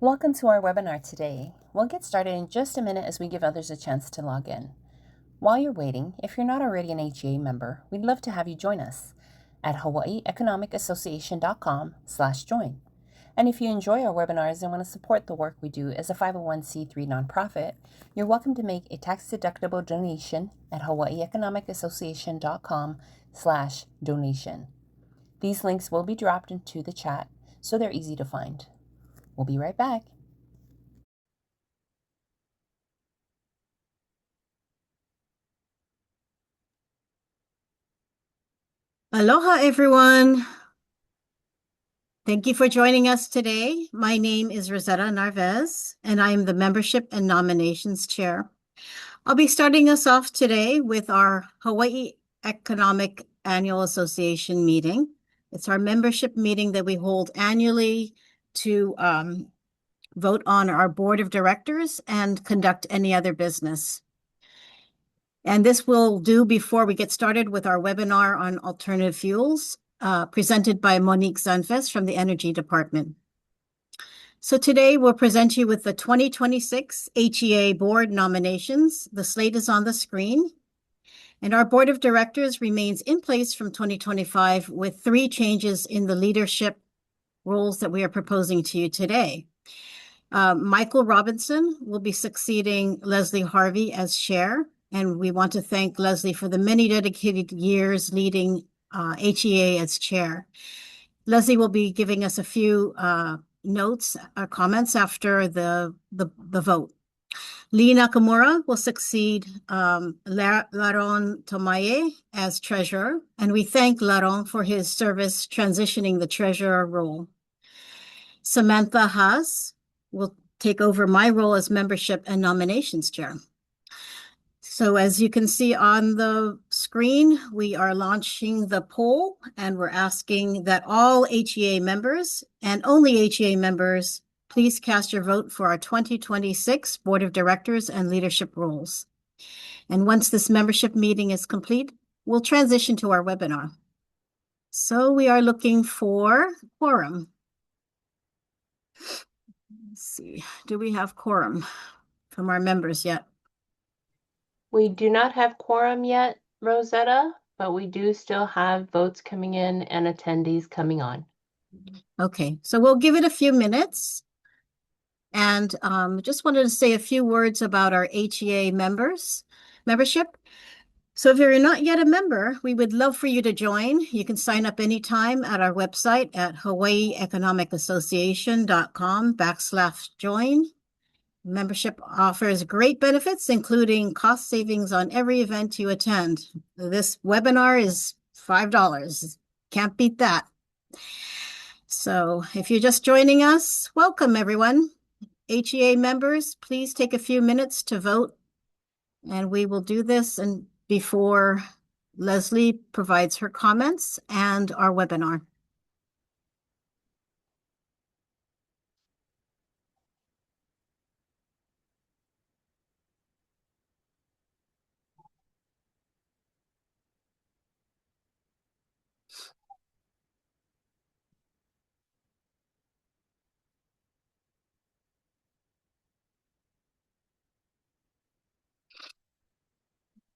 Welcome to our webinar today. We'll get started in just a minute as we give others a chance to log in. While you're waiting, if you're not already an HEA member, we'd love to have you join us at hawaiieconomicassociation.com/join. And if you enjoy our webinars and want to support the work we do as a 501c3 nonprofit, you're welcome to make a tax-deductible donation at hawaiieconomicassociation.com/donation. These links will be dropped into the chat, so they're easy to find. We'll be right back. Aloha, everyone. Thank you for joining us today. My name is Rosetta Narvez, and I am the Membership and Nominations Chair. I'll be starting us off today with our Hawaiʻi Economic Annual Association meeting. It's our membership meeting that we hold annually to vote on our board of directors and conduct any other business. And this we'll do before we get started with our webinar on alternative fuels, presented by Monique Zanfes from the Energy Department. So today we'll present you with the 2026 HEA board nominations. The slate is on the screen. And our board of directors remains in place from 2025 with 3 changes in the leadership roles that we are proposing to you today. Michael Robinson will be succeeding Leslie Harvey as chair. And we want to thank Leslie for the many dedicated years leading HEA as chair. Leslie will be giving us a few notes or comments after the vote. Lee Nakamura will succeed Laron Tomaye as treasurer, and we thank Laron for his service transitioning the treasurer role. Samantha Haas will take over my role as membership and nominations chair. So as you can see on the screen, we are launching the poll, and we're asking that all HEA members and only HEA members please cast your vote for our 2026 Board of Directors and leadership roles. And once this membership meeting is complete, we'll transition to our webinar. So we are looking for quorum. Let's see, do we have quorum from our members yet? We do not have quorum yet, Rosetta, but we do still have votes coming in and attendees coming on. Okay, so we'll give it a few minutes. And just wanted to say a few words about our HEA membership. So if you're not yet a member, we would love for you to join. You can sign up anytime at our website at hawaiieconomicassociation.com/join. Membership offers great benefits, including cost savings on every event you attend. This webinar is $5. Can't beat that. So if you're just joining us, welcome everyone. HEA members, please take a few minutes to vote. And we will do this and before Leslie provides her comments and our webinar.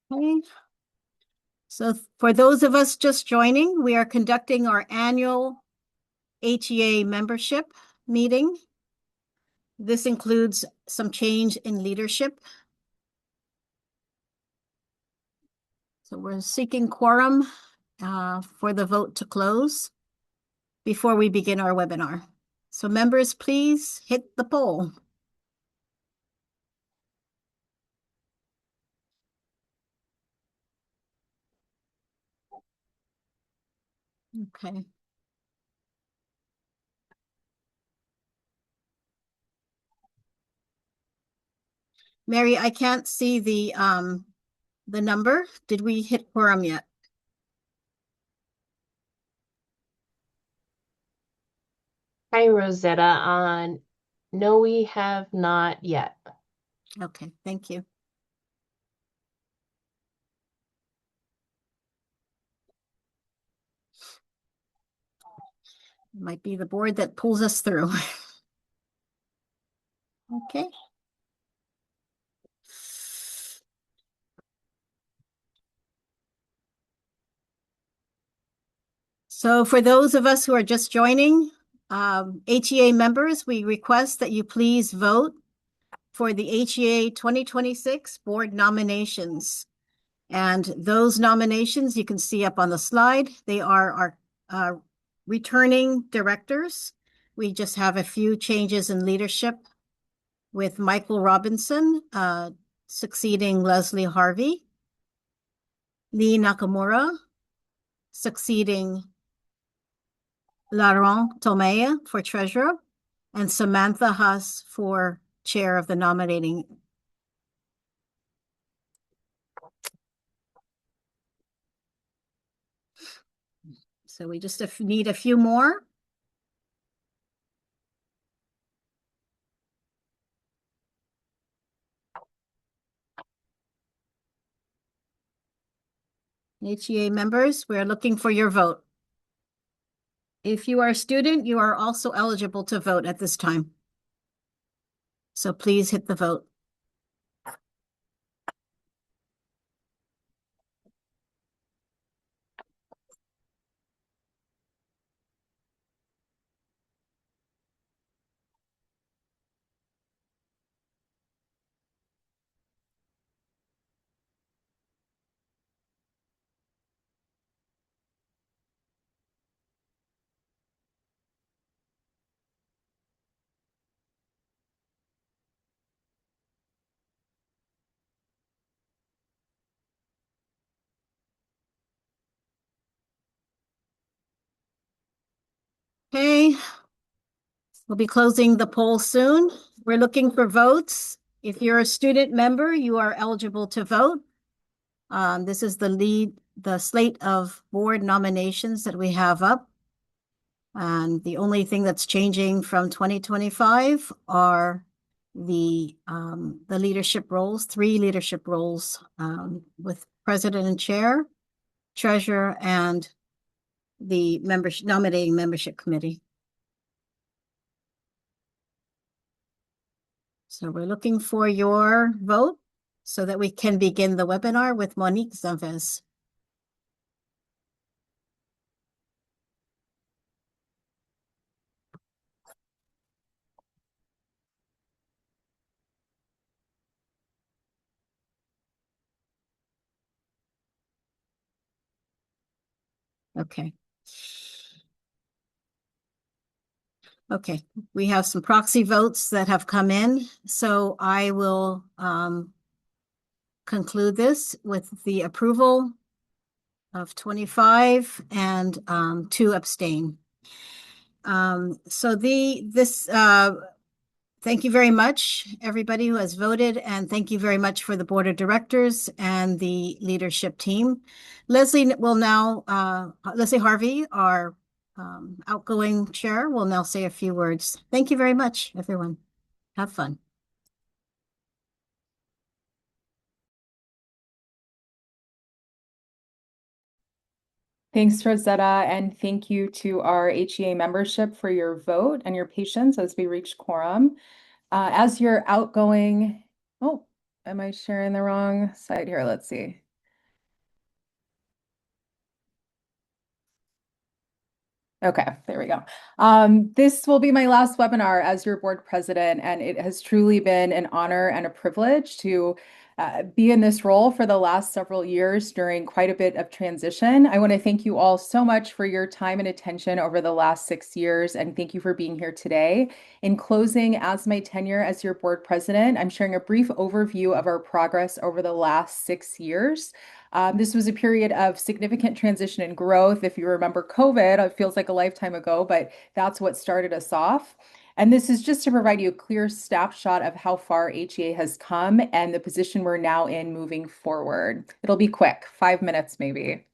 Okay. So for those of us just joining, we are conducting our annual HEA membership meeting. This includes some change in leadership. So we're seeking quorum for the vote to close before we begin our webinar. So members, please hit the poll. Okay. Mary, I can't see the number. Did we hit quorum yet? Hi, Rosetta. No, we have not yet. Okay, thank you. It might be the board that pulls us through. Okay. So for those of us who are just joining, HEA members, we request that you please vote for the HEA 2026 board nominations. And those nominations you can see up on the slide. They are our returning directors. We just have a few changes in leadership with Michael Robinson succeeding Leslie Harvey, Lee Nakamura succeeding Laurent Tomea for treasurer, and Samantha Huss for chair of the nominating. So we just need a few more. HEA members, we're looking for your vote. If you are a student, you are also eligible to vote at this time. So please hit the vote. Okay, we'll be closing the poll soon. We're looking for votes. If you're a student member, you are eligible to vote. This is the slate of board nominations that we have up. And the only thing that's changing from 2025 are the leadership roles, 3 leadership roles with president and chair, treasurer, and the nominating membership committee. So we're looking for your vote so that we can begin the webinar with Monique Zanfes. Okay. Okay, we have some proxy votes that have come in, so I will conclude this with the approval of 25 and 2 abstain. Thank you very much, everybody who has voted, and thank you very much for the board of directors and the leadership team. Leslie Harvey, our outgoing chair, will now say a few words. Thank you very much, everyone. Have fun. Thanks, Rosetta, and thank you to our HEA membership for your vote and your patience as we reach quorum. As your outgoing, am I sharing the wrong side here? Let's see. Okay, there we go. This will be my last webinar as your board president, and it has truly been an honor and a privilege to be in this role for the last several years during quite a bit of transition. I want to thank you all so much for your time and attention over the last 6 years, and thank you for being here today. In closing, as my tenure as your board president, I'm sharing a brief overview of our progress over the last 6 years. This was a period of significant transition and growth. If you remember COVID, it feels like a lifetime ago, but that's what started us off. And this is just to provide you a clear snapshot of how far HEA has come and the position we're now in moving forward. It'll be quick, 5 minutes maybe.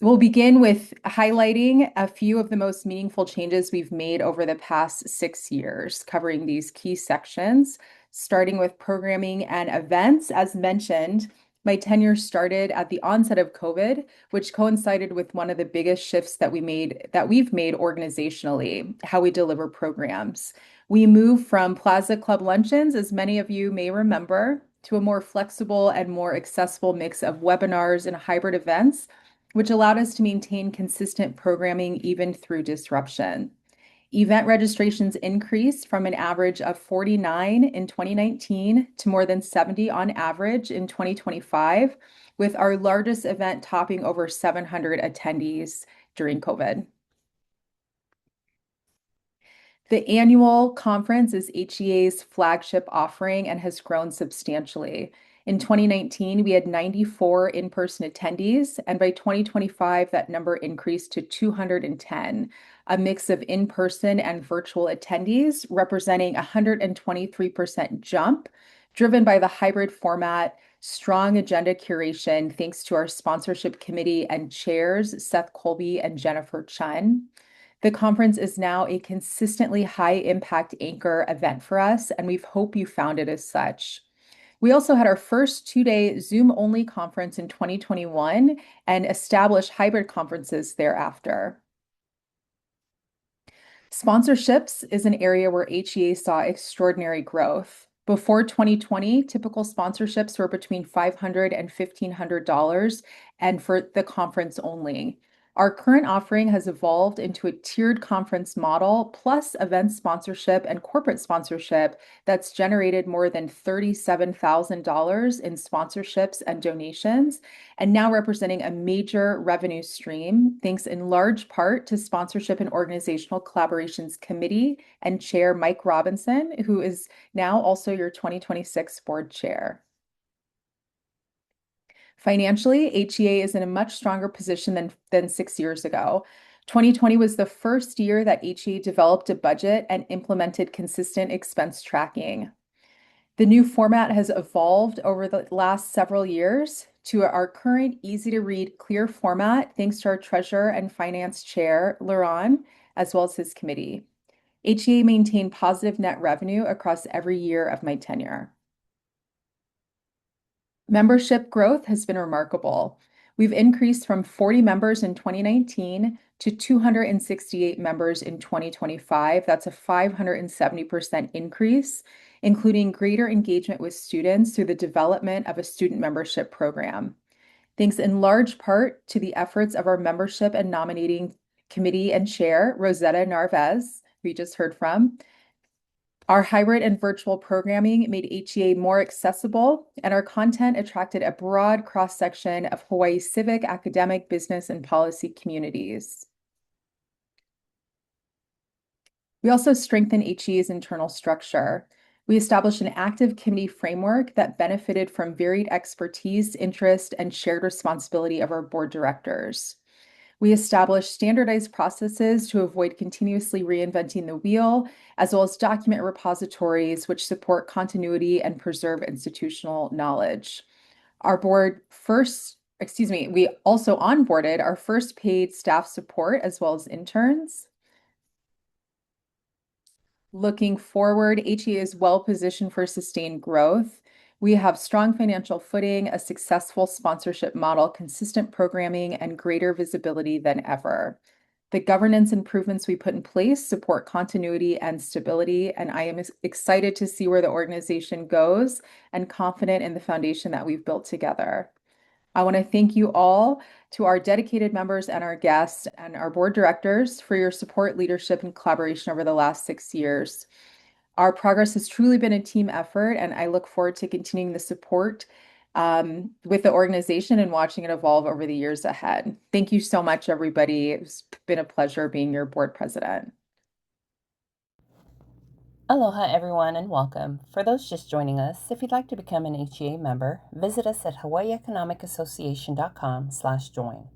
We'll begin with highlighting a few of the most meaningful changes we've made over the past 6 years, covering these key sections, starting with programming and events. As mentioned, My tenure started at the onset of COVID, which coincided with one of the biggest shifts that we've made organizationally, how we deliver programs. We moved from Plaza Club luncheons, as many of you may remember, to a more flexible and more accessible mix of webinars and hybrid events, which allowed us to maintain consistent programming even through disruption. Event registrations increased from an average of 49 in 2019 to more than 70 on average in 2025, with our largest event topping over 700 attendees during COVID. The annual conference is HEA's flagship offering and has grown substantially. In 2019, we had 94 in-person attendees, and by 2025, that number increased to 210, a mix of in-person and virtual attendees, representing a 123% jump, driven by the hybrid format, strong agenda curation, thanks to our sponsorship committee and chairs, Seth Colby and Jennifer Chun. The conference is now a consistently high impact anchor event for us, and we hope you found it as such. We also had our first 2-day Zoom only conference in 2021 and established hybrid conferences thereafter. Sponsorships is an area where HEA saw extraordinary growth. Before 2020, typical sponsorships were between $500 and $1,500, and for the conference only. Our current offering has evolved into a tiered conference model, plus event sponsorship and corporate sponsorship that's generated more than $37,000 in sponsorships and donations, and now representing a major revenue stream, thanks in large part to Sponsorship and Organizational Collaborations Committee and Chair Mike Robinson, who is now also your 2026 board chair. Financially, HEA is in a much stronger position than 6 years ago. 2020 was the first year that HEA developed a budget and implemented consistent expense tracking. The new format has evolved over the last several years to our current easy-to-read, clear format, thanks to our Treasurer and Finance Chair, Laurent, as well as his committee. HEA maintained positive net revenue across every year of my tenure. Membership growth has been remarkable. We've increased from 40 members in 2019 to 268 members in 2025. That's a 570% increase, including greater engagement with students through the development of a student membership program. Thanks in large part to the efforts of our membership and nominating committee and chair, Rosetta Narvez, who you just heard from. Our hybrid and virtual programming made HEA more accessible, and our content attracted a broad cross-section of Hawaii civic, academic, business, and policy communities. We also strengthened HEA's internal structure. We established an active committee framework that benefited from varied expertise, interest, and shared responsibility of our board directors. We established standardized processes to avoid continuously reinventing the wheel, as well as document repositories which support continuity and preserve institutional knowledge. We also onboarded our first paid staff support as well as interns. Looking forward, HEA is well positioned for sustained growth. We have strong financial footing, a successful sponsorship model, consistent programming, and greater visibility than ever. The governance improvements we put in place support continuity and stability, and I am excited to see where the organization goes and confident in the foundation that we've built together. I want to thank you all, to our dedicated members and our guests and our board directors, for your support, leadership, and collaboration over the last 6 years. Our progress has truly been a team effort, and I look forward to continuing the support with the organization and watching it evolve over the years ahead. Thank you so much, everybody. It's been a pleasure being your board president. Aloha, everyone, and welcome. For those just joining us, if you'd like to become an HEA member, visit us at hawaiieconomicassociation.com/join.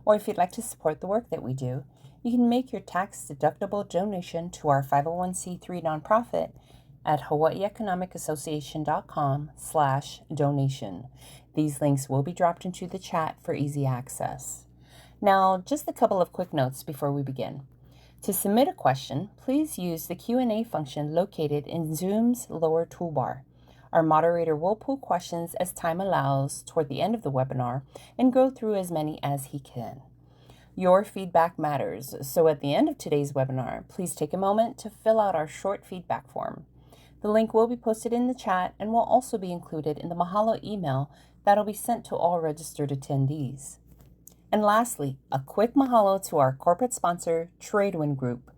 Or if you'd like to support the work that we do, you can make your tax-deductible donation to our 501c3 nonprofit at hawaiieconomicassociation.com/donation. These links will be dropped into the chat for easy access. Now, just a couple of quick notes before we begin. To submit a question, please use the Q&A function located in Zoom's lower toolbar. Our moderator will pull questions as time allows toward the end of the webinar and go through as many as he can. Your feedback matters, so at the end of today's webinar, please take a moment to fill out our short feedback form. The link will be posted in the chat and will also be included in the Mahalo email that'll be sent to all registered attendees. And lastly, a quick mahalo to our corporate sponsor, Tradewin Group.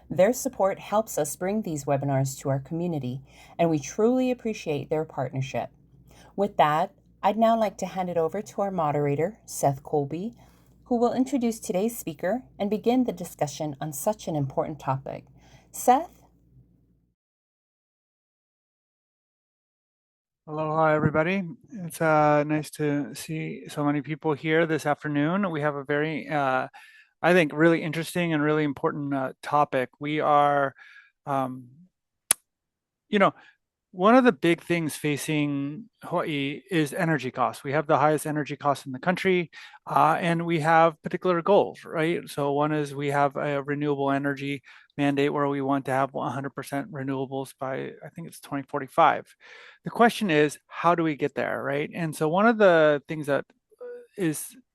Their support helps us bring these webinars to our community, and we truly appreciate their partnership. With that, I'd now like to hand it over to our moderator, Seth Colby, who will introduce today's speaker and begin the discussion on such an important topic. Seth? Aloha, everybody. It's nice to see so many people here this afternoon. We have a very, I think, really interesting and really important topic. We are, one of the big things facing Hawaii is energy costs. We have the highest energy costs in the country, and we have particular goals, right? So one is we have a renewable energy mandate where we want to have 100% renewables by, I think it's 2045. The question is, how do we get there, right? And so one of the things that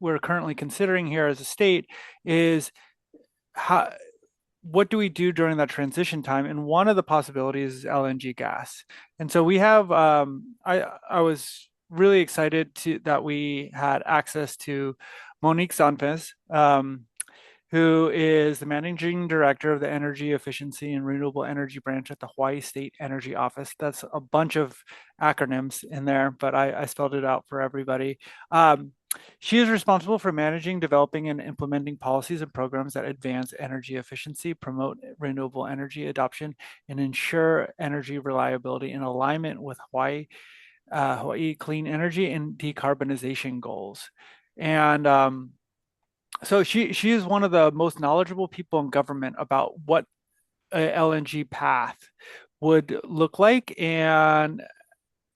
we're currently considering here as a state is what do we do during that transition time? And one of the possibilities is LNG gas. And so we have, I was really excited that we had access to Monique Zanfes, who is the managing director of the Energy Efficiency and Renewable Energy branch at the Hawaiʻi State Energy Office. That's a bunch of acronyms in there, but I spelled it out for everybody. She is responsible for managing, developing, and implementing policies and programs that advance energy efficiency, promote renewable energy adoption, and ensure energy reliability in alignment with Hawaii clean energy and decarbonization goals. And so she is one of the most knowledgeable people in government about what a LNG path would look like. And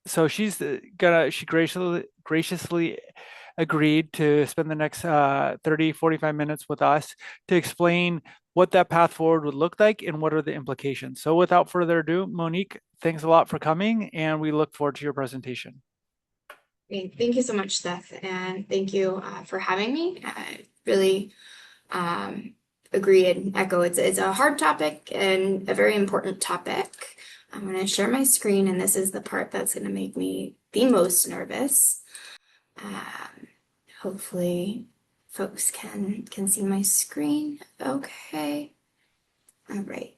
so she graciously agreed to spend the next 30, 45 minutes with us to explain what that path forward would look like and what are the implications. So without further ado, Monique, thanks a lot for coming, and we look forward to your presentation. Great. Thank you so much, Seth, and thank you for having me. I really agree and echo. It's a hard topic and a very important topic. I'm going to share my screen, and this is the part that's going to make me the most nervous. Hopefully folks can see my screen. Okay. All right.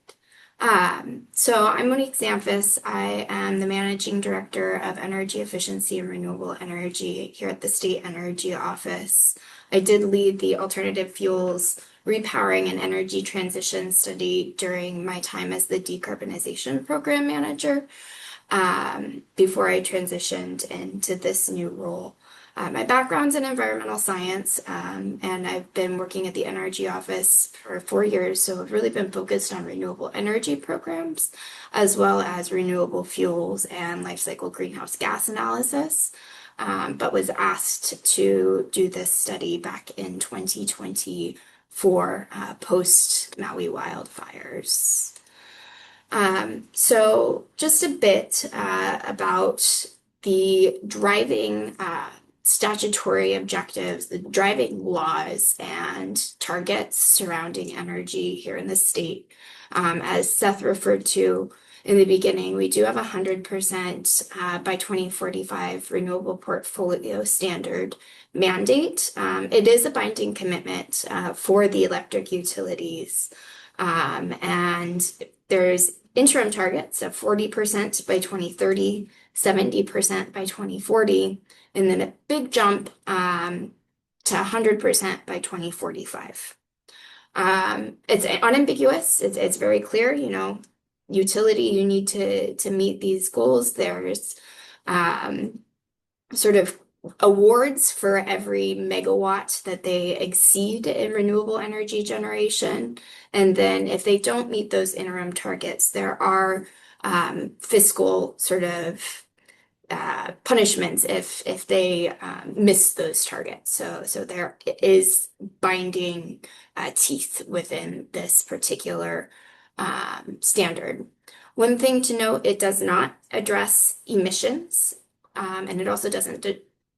So I'm Monique Zanfes. I am the Managing Director of Energy Efficiency and Renewable Energy here at the State Energy Office. I did lead the Alternative Fuels Repowering and Energy Transition Study during my time as the Decarbonization Program Manager before I transitioned into this new role. My background's in environmental science, and I've been working at the Energy Office for 4 years, so I've really been focused on renewable energy programs, as well as renewable fuels and life cycle greenhouse gas analysis, but was asked to do this study back in 2024, post-Maui wildfires. So just a bit about the driving statutory objectives, the driving laws and targets surrounding energy here in the state. As Seth referred to in the beginning, we do have 100% by 2045 renewable portfolio standard mandate. It is a binding commitment for the electric utilities, and there's interim targets of 40% by 2030, 70% by 2040, and then a big jump to 100% by 2045. It's unambiguous. It's very clear, utility, you need to meet these goals. There's sort of awards for every megawatt that they exceed in renewable energy generation. And then if they don't meet those interim targets, there are fiscal sort of punishments if they miss those targets. So there is binding teeth within this particular standard. One thing to note, it does not address emissions, and it also doesn't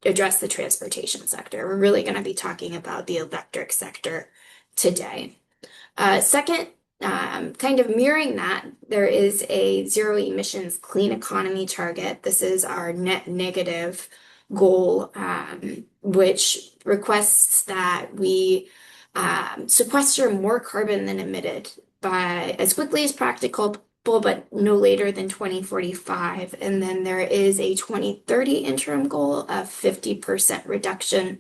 address the transportation sector. We're really going to be talking about the electric sector today. Second, kind of mirroring that, there is a zero emissions clean economy target. This is our net negative goal, which requests that we sequester more carbon than emitted by as quickly as practical, but no later than 2045. And then there is a 2030 interim goal of 50% reduction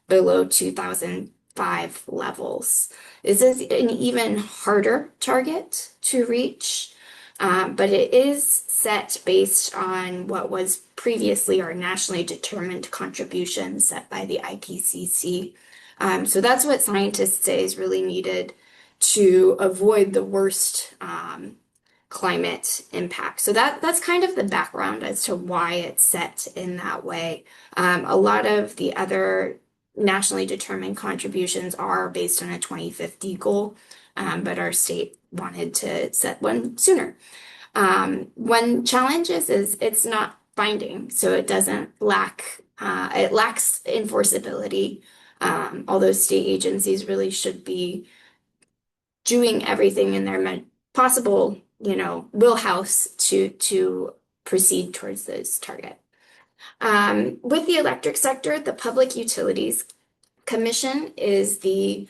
below 2005 levels. This is an even harder target to reach, but it is set based on what was previously our nationally determined contribution set by the IPCC. So that's what scientists say is really needed to avoid the worst climate impact. So that's kind of the background as to why it's set in that way. A lot of the other nationally determined contributions are based on a 2050 goal, but our state wanted to set one sooner. One challenge is it's not binding, so it doesn't lack, it lacks enforceability, although state agencies really should be doing everything in their possible, wheelhouse to proceed towards this target. With the electric sector, the Public Utilities Commission is the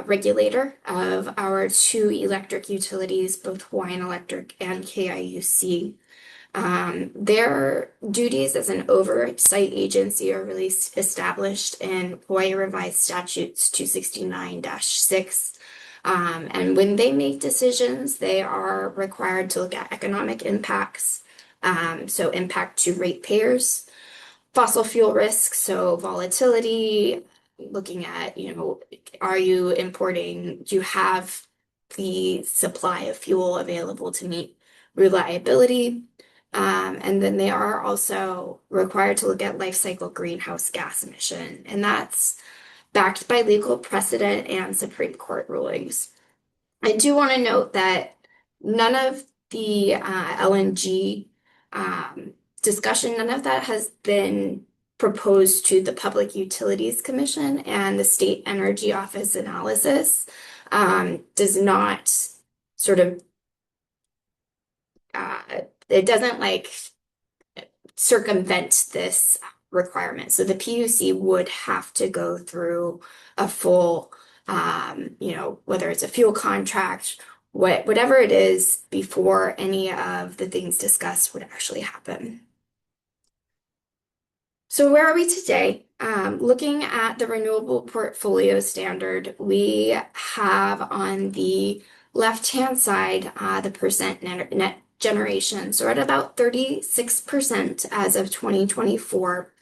regulator of our two electric utilities, both Hawaiian Electric and KIUC. Their duties as an oversight agency are really established in Hawaii Revised Statutes 269-6. And when they make decisions, they are required to look at economic impacts, so impact to ratepayers, fossil fuel risk, so volatility, looking at, are you importing, do you have the supply of fuel available to meet reliability? And then they are also required to look at life cycle greenhouse gas emission, and that's backed by legal precedent and Supreme Court rulings. I do want to note that none of the LNG discussion, none of that has been proposed to the Public Utilities Commission, and the State Energy Office analysis does not sort of, it doesn't circumvent this requirement. So the PUC would have to go through a full, whether it's a fuel contract, whatever it is, before any of the things discussed would actually happen. So where are we today? Looking at the renewable portfolio standard, we have on the left-hand side the percent net generation. So we're at about 36% as of 2024.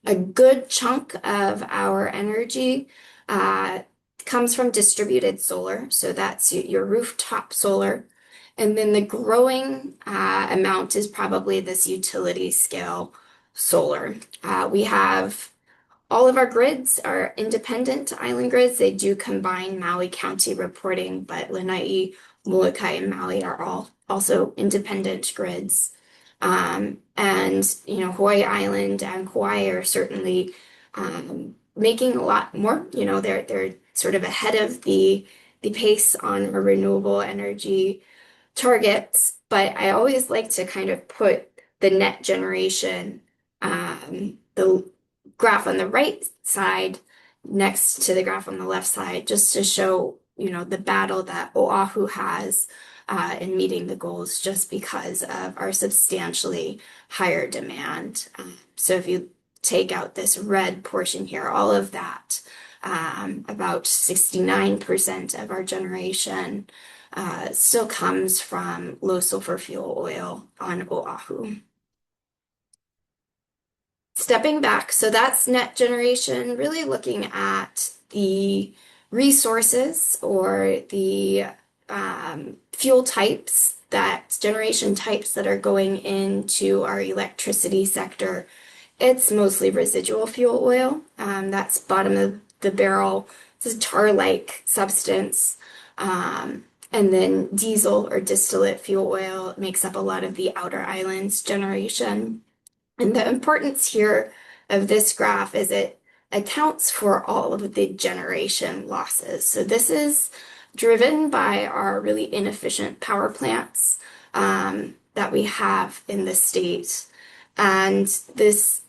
A good chunk of our energy comes from distributed solar. So that's your rooftop solar. And then the growing amount is probably this utility scale solar. We have all of our grids are independent island grids. They do combine Maui County reporting, but Lanai, Molokai, and Maui are all also independent grids. And Hawaii Island and Kauai are certainly making a lot more. They're sort of ahead of the pace on our renewable energy targets. But I always like to kind of put the net generation, the graph on the right side next to the graph on the left side, just to show the battle that Oahu has in meeting the goals, just because of our substantially higher demand. So if you take out this red portion here, all of that, about 69% of our generation still comes from low sulfur fuel oil on Oahu. Stepping back, so that's net generation, really looking at the resources or the fuel types, generation types that are going into our electricity sector. It's mostly residual fuel oil. That's bottom of the barrel. It's a tar-like substance. And then diesel or distillate fuel oil makes up a lot of the outer islands generation. And the importance here of this graph is it accounts for all of the generation losses. So this is driven by our really inefficient power plants that we have in the state. And this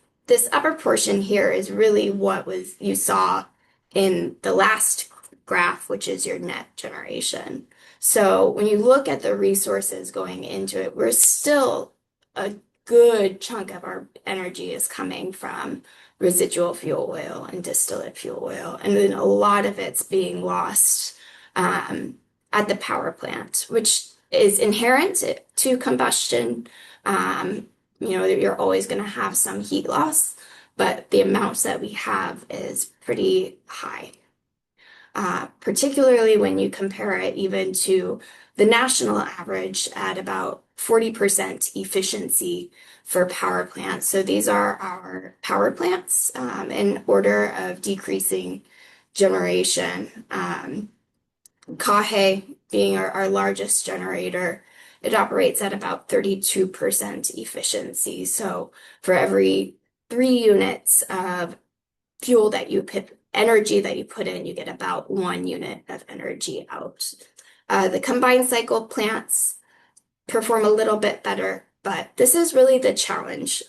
upper portion here is really what you saw in the last graph, which is your net generation. So when you look at the resources going into it, we're still a good chunk of our energy is coming from residual fuel oil and distillate fuel oil. And then a lot of it's being lost at the power plant, which is inherent to combustion. You're always going to have some heat loss, but the amounts that we have is pretty high. Particularly when you compare it even to the national average at about 40% efficiency for power plants. So these are our power plants in order of decreasing generation. Kahe being our largest generator, it operates at about 32% efficiency. So for every 3 units of fuel that you put, energy that you put in, you get about 1 unit of energy out. The combined cycle plants perform a little bit better, but this is really the challenge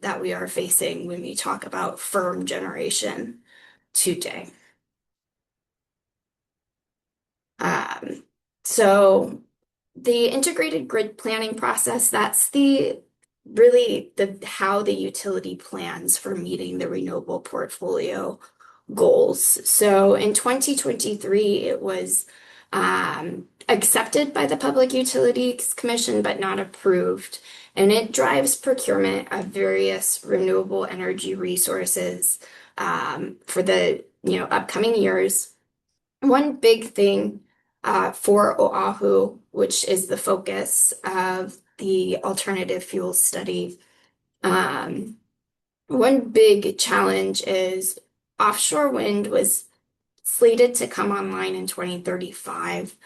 that we are facing when we talk about firm generation today. So the integrated grid planning process, that's really how the utility plans for meeting the renewable portfolio goals. So in 2023, it was accepted by the Public Utilities Commission, but not approved. And it drives procurement of various renewable energy resources for the upcoming years. One big thing for Oahu, which is the focus of the alternative fuel study, one big challenge is offshore wind was slated to come online in 2035.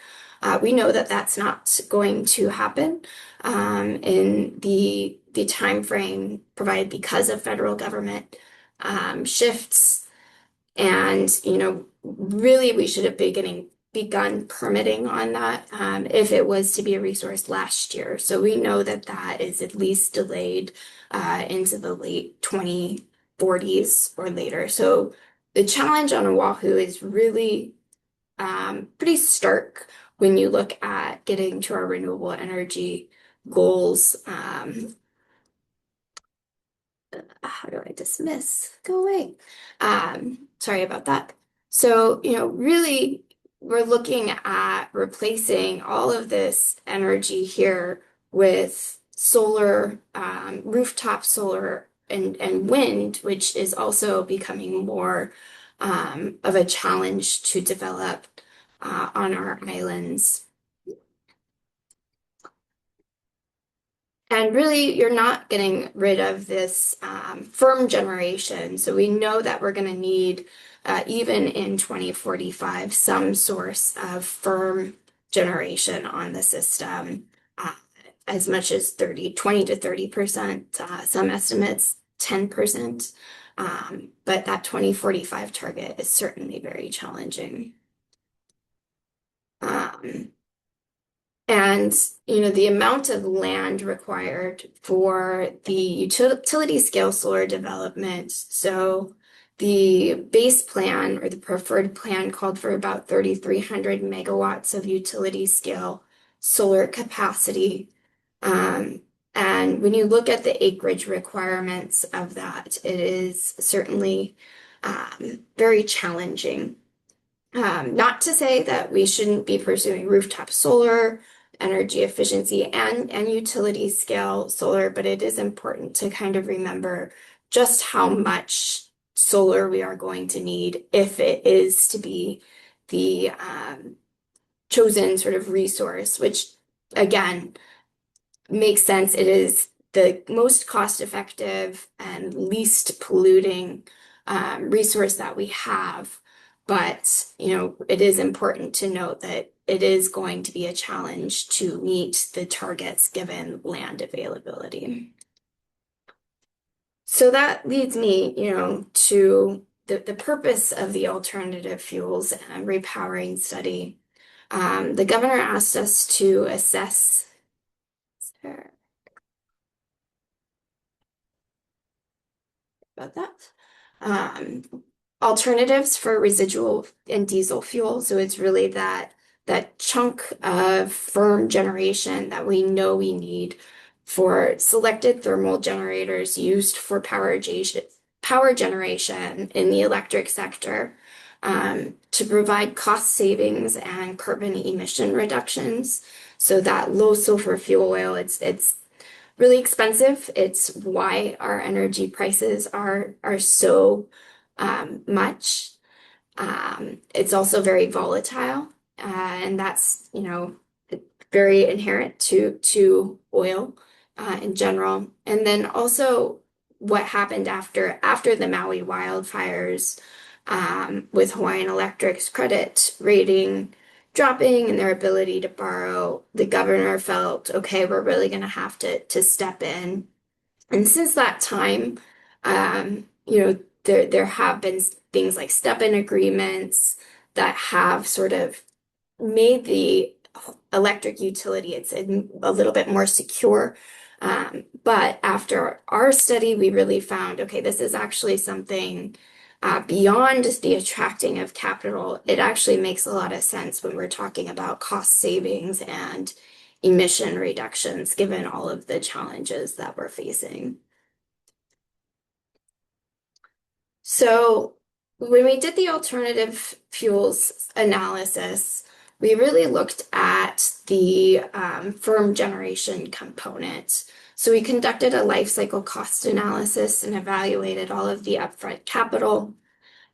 We know that that's not going to happen in the time frame provided because of federal government shifts. And, really we should have begun permitting on that if it was to be a resource last year. So we know that that is at least delayed into the late 2040s or later. So the challenge on Oahu is really pretty stark when you look at getting to our renewable energy goals. How do I dismiss? Go away. Sorry about that. So, really, we're looking at replacing all of this energy here with solar, rooftop solar and wind, which is also becoming more of a challenge to develop on our islands. And really, you're not getting rid of this firm generation. So we know that we're going to need, even in 2045, some source of firm generation on the system, as much as 20 to 30%, some estimates 10%. But that 2045 target is certainly very challenging. And, the amount of land required for the utility scale solar development. So the base plan or the preferred plan called for about 3,300 megawatts of utility scale solar capacity. And when you look at the acreage requirements of that, it is certainly very challenging. Not to say that we shouldn't be pursuing rooftop solar, energy efficiency, and utility scale solar, but it is important to kind of remember just how much solar we are going to need if it is to be the chosen sort of resource, which again makes sense. It is the most cost-effective and least polluting resource that we have. But, it is important to note that it is going to be a challenge to meet the targets given land availability. So that leads me, to the purpose of the alternative fuels and repowering study. The governor asked us to assess about that. Alternatives for residual and diesel fuel. So it's really that chunk of firm generation that we know we need for selected thermal generators used for power generation in the electric sector, to provide cost savings and carbon emission reductions. So that low sulfur fuel oil, it's really expensive. It's why our energy prices are so much. It's also very volatile, and that's very inherent to oil in general. And then also what happened after the Maui wildfires, with Hawaiian Electric's credit rating dropping and their ability to borrow, the governor felt, okay, we're really going to have to step in. And since that time, there have been things like step-in agreements that have sort of made the electric utility, it's a little bit more secure. But after our study, we really found, okay, this is actually something beyond the attracting of capital. It actually makes a lot of sense when we're talking about cost savings and emission reductions, given all of the challenges that we're facing. So when we did the alternative fuels analysis, we really looked at the firm generation component. So we conducted a life cycle cost analysis and evaluated all of the upfront capital,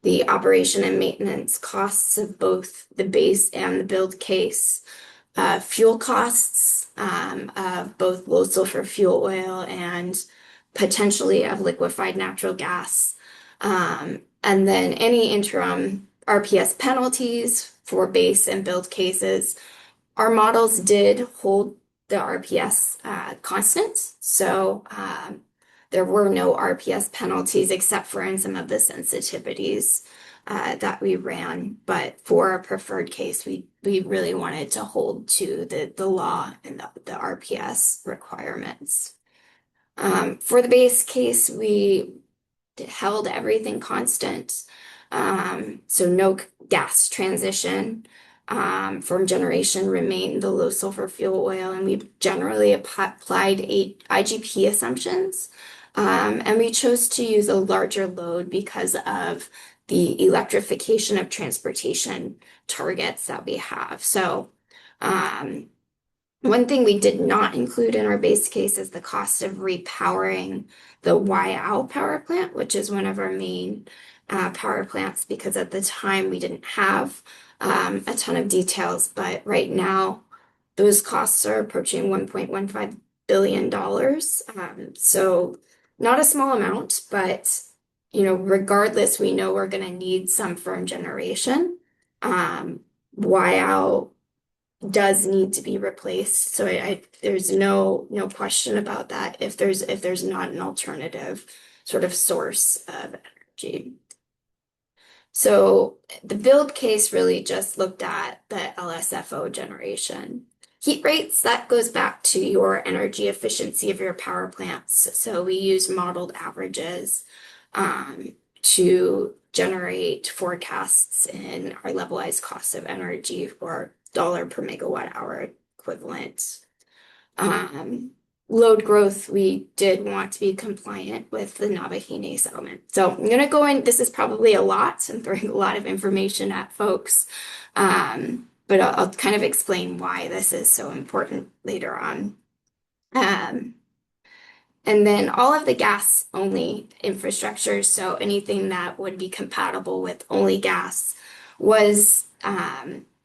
the operation and maintenance costs of both the base and the build case, fuel costs of both low sulfur fuel oil and potentially of liquefied natural gas. And then any interim RPS penalties for base and build cases. Our models did hold the RPS constant, so there were no RPS penalties except for in some of the sensitivities that we ran. But for a preferred case, we really wanted to hold to the law and the RPS requirements. For the base case, we held everything constant. So no gas transition. From generation remained the low sulfur fuel oil, and we generally applied IGP assumptions. And we chose to use a larger load because of the electrification of transportation targets that we have. So one thing we did not include in our base case is the cost of repowering the Waiau power plant, which is one of our main power plants, because at the time we didn't have a ton of details, but right now those costs are approaching $1.15 billion. So not a small amount, but regardless, we know we're going to need some firm generation. Waiau does need to be replaced, so there's no question about that if there's not an alternative sort of source of energy. So the build case really just looked at the LSFO generation. Heat rates, that goes back to your energy efficiency of your power plants. So we use modeled averages to generate forecasts in our levelized cost of energy for dollar per megawatt hour equivalent. Load growth, we did want to be compliant with the Navahine settlement. So I'm going to go in, this is probably a lot, I'm throwing a lot of information at folks, but I'll kind of explain why this is so important later on. And then all of the gas only infrastructure, so anything that would be compatible with only gas, was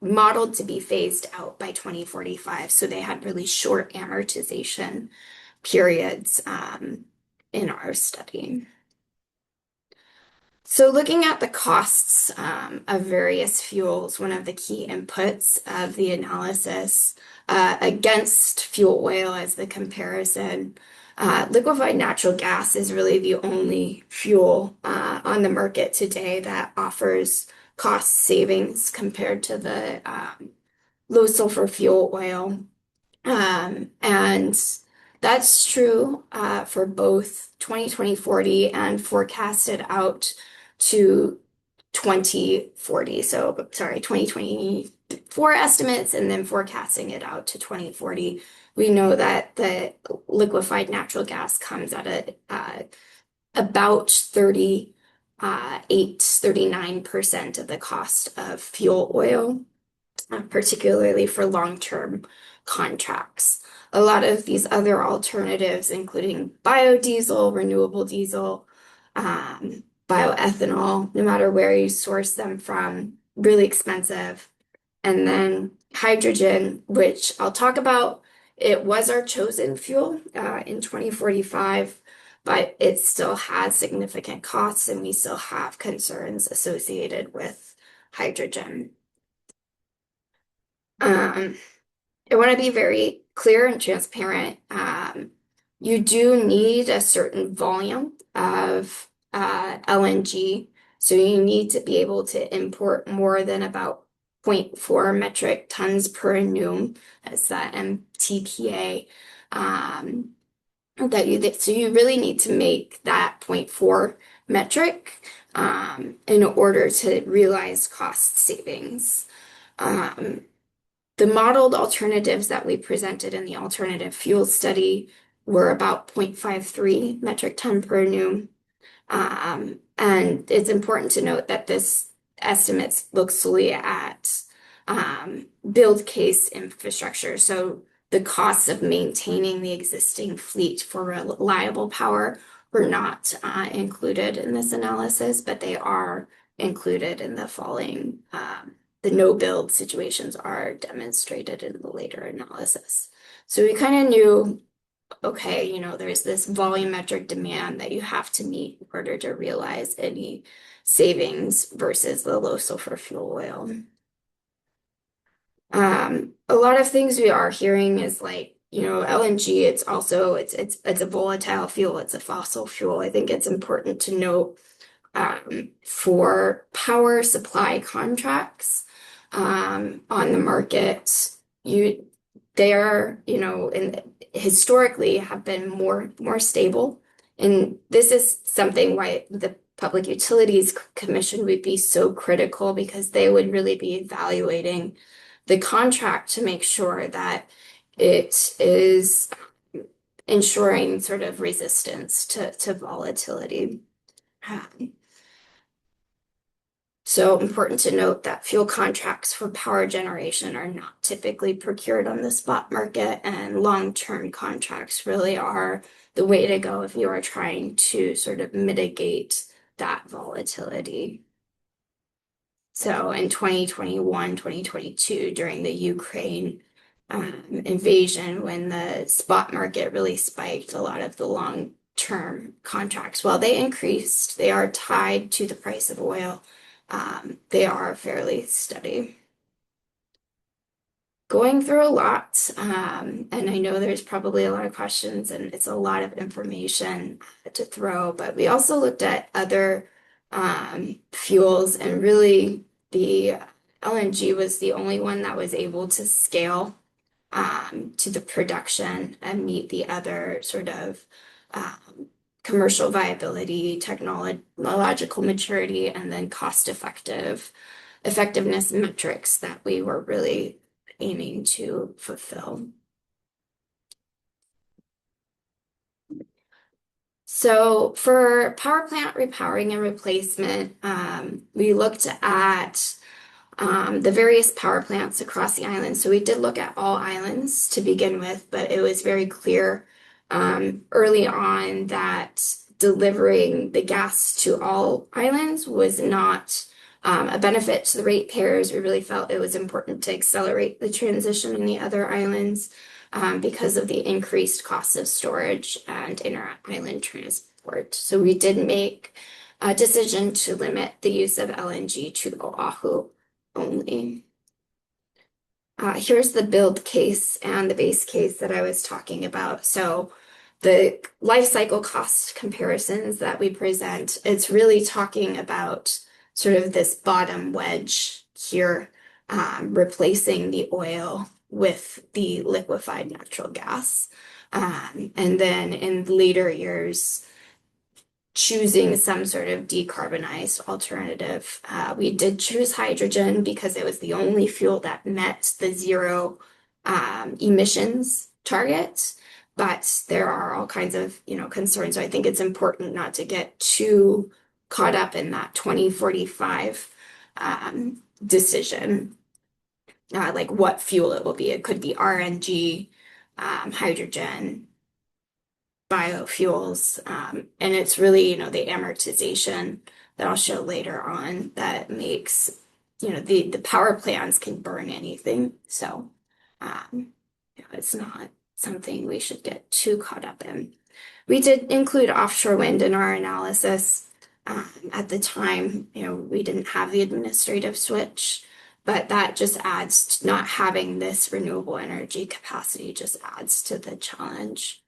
modeled to be phased out by 2045. So they had really short amortization periods in our study. So looking at the costs of various fuels, one of the key inputs of the analysis against fuel oil as the comparison, liquefied natural gas is really the only fuel on the market today that offers cost savings compared to the low sulfur fuel oil. And that's true for both 2040 and forecasted out to 2040. So, sorry, 2024 estimates and then forecasting it out to 2040. We know that the liquefied natural gas comes at about 39% of the cost of fuel oil, particularly for long-term contracts. A lot of these other alternatives, including biodiesel, renewable diesel, bioethanol, no matter where you source them from, really expensive. And then hydrogen, which I'll talk about, it was our chosen fuel in 2045, but it still has significant costs and we still have concerns associated with hydrogen. I want to be very clear and transparent. You do need a certain volume of LNG, so you need to be able to import more than about 0.4 metric tons per annum. That's that MTPA. So you really need to make that 0.4 metric in order to realize cost savings. The modeled alternatives that we presented in the alternative fuel study were about 0.53 metric ton per annum. And it's important to note that this estimates look solely at build case infrastructure. So the costs of maintaining the existing fleet for reliable power were not included in this analysis, but they are included in the following. The no build situations are demonstrated in the later analysis. So we kind of knew, okay, there's this volumetric demand that you have to meet in order to realize any savings versus the low sulfur fuel oil. A lot of things we are hearing is like, LNG, it's a volatile fuel, it's a fossil fuel. I think it's important to note for power supply contracts on the market, they are, historically have been more stable. And this is something why the Public Utilities Commission would be so critical, because they would really be evaluating the contract to make sure that it is ensuring sort of resistance to volatility. So important to note that fuel contracts for power generation are not typically procured on the spot market, and long-term contracts really are the way to go if you are trying to sort of mitigate that volatility. So in 2021, 2022, during the Ukraine invasion, when the spot market really spiked, a lot of the long-term contracts, while they increased, they are tied to the price of oil. They are fairly steady. Going through a lot, and I know there's probably a lot of questions and it's a lot of information to throw, but we also looked at other fuels, and really the LNG was the only one that was able to scale to the production and meet the other sort of commercial viability, technological maturity, and then effectiveness metrics that we were really aiming to fulfill. So for power plant repowering and replacement, we looked at the various power plants across the island. So we did look at all islands to begin with, but it was very clear early on that delivering the gas to all islands was not a benefit to the ratepayers. We really felt it was important to accelerate the transition in the other islands because of the increased costs of storage and inter-island transport. So we did make decision to limit the use of LNG to Oahu only. Here's the build case and the base case that I was talking about. So the life cycle cost comparisons that we present, it's really talking about sort of this bottom wedge here, replacing the oil with the liquefied natural gas. And then in later years, choosing some sort of decarbonized alternative. We did choose hydrogen because it was the only fuel that met the zero emissions target. But there are all kinds of, concerns. So I think it's important not to get too caught up in that 2045 decision, like what fuel it will be. It could be RNG, hydrogen, biofuels, and it's really, the amortization that I'll show later on that makes, the power plants can burn anything. So, it's not something we should get too caught up in. We did include offshore wind in our analysis. At the time, we didn't have the administrative switch, but that just adds to not having this renewable energy capacity just adds to the challenge.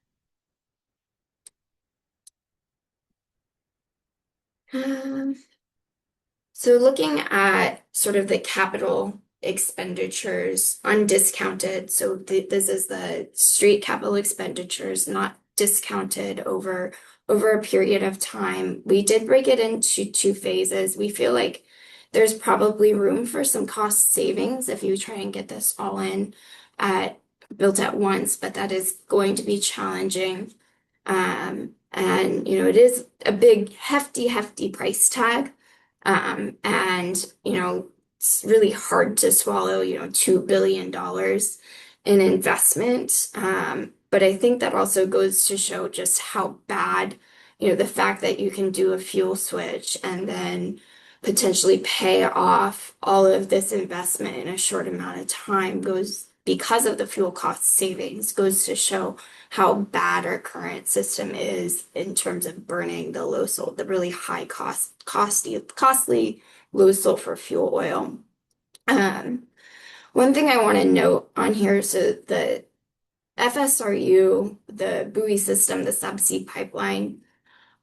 So looking at sort of the capital expenditures undiscounted, so this is the straight capital expenditures, not discounted over a period of time. We did break it into two phases. We feel like there's probably room for some cost savings if you try and get this all in built at once, but that is going to be challenging. And it is a big, hefty price tag. And it's really hard to swallow, $2 billion in investment. But I think that also goes to show just how bad, the fact that you can do a fuel switch and then potentially pay off all of this investment in a short amount of time because of the fuel cost savings, goes to show how bad our current system is in terms of burning the really high costly low sulfur fuel oil. One thing I want to note on here, so the FSRU, the buoy system, the subsea pipeline,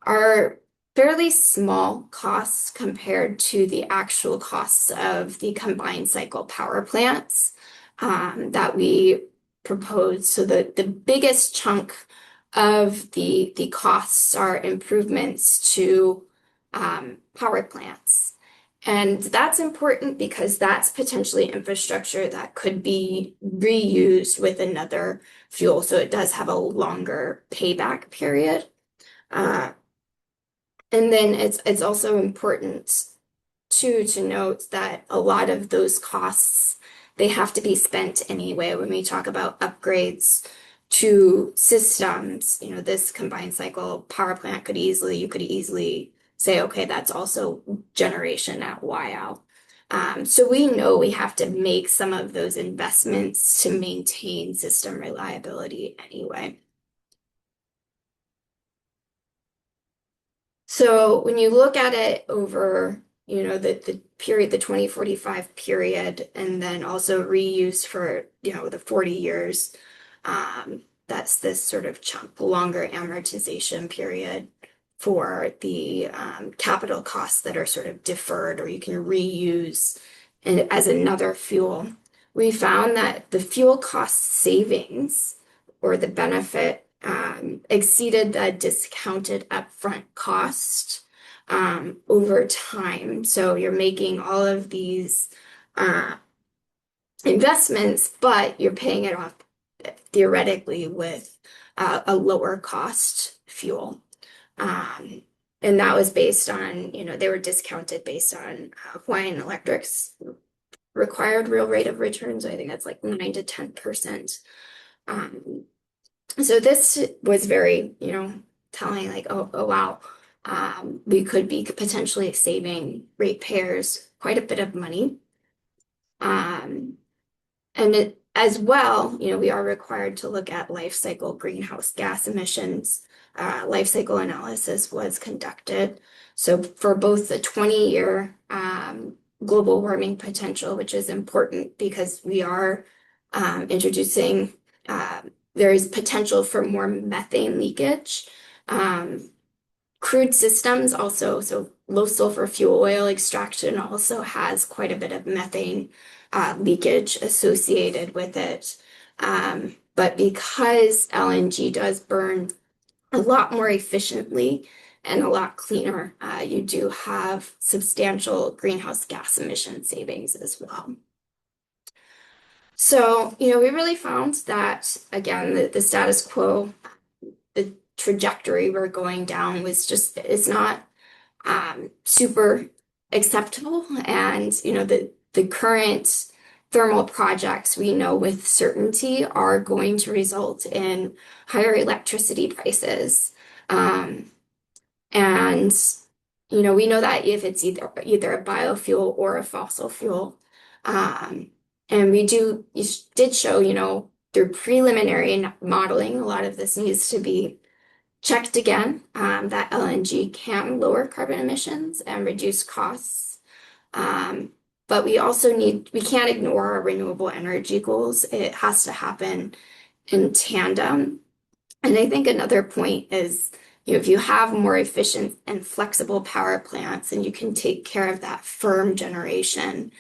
are fairly small costs compared to the actual costs of the combined cycle power plants that we proposed. So the biggest chunk of the costs are improvements to power plants. And that's important because that's potentially infrastructure that could be reused with another fuel. So it does have a longer payback period. And then it's also important to note that a lot of those costs, they have to be spent anyway when we talk about upgrades to systems. This combined cycle power plant you could easily say, okay, that's also generation at Waiau. So we know we have to make some of those investments to maintain system reliability anyway. So when you look at it over, the period, the 2045 period, and then also reuse for, the 40 years, that's this sort of chunk, longer amortization period for the capital costs that are sort of deferred or you can reuse as another fuel. We found that the fuel cost savings or the benefit exceeded the discounted upfront cost over time. So you're making all of these investments, but you're paying it off theoretically with a lower cost fuel. And that was based on, they were discounted based on Hawaiian Electric's required real rate of return. So I think that's like 9 to 10%. So this was very, telling like, oh wow, we could be potentially saving ratepayers quite a bit of money. And as well, we are required to look at life cycle greenhouse gas emissions. Life cycle analysis was conducted. So for both the 20-year global warming potential, which is important because we are introducing, there is potential for more methane leakage. Crude systems also, so low sulfur fuel oil extraction also has quite a bit of methane leakage associated with it. But because LNG does burn a lot more efficiently and a lot cleaner, you do have substantial greenhouse gas emission savings as well. So, we really found that, again, the status quo, the trajectory we're going down is not super acceptable. And, the current thermal projects we know with certainty are going to result in higher electricity prices. And, we know that if it's either a biofuel or a fossil fuel. And you did show, through preliminary modeling, a lot of this needs to be checked again, that LNG can lower carbon emissions and reduce costs. But we can't ignore our renewable energy goals. It has to happen in tandem. And I think another point is, if you have more efficient and flexible power plants and you can take care of that firm generation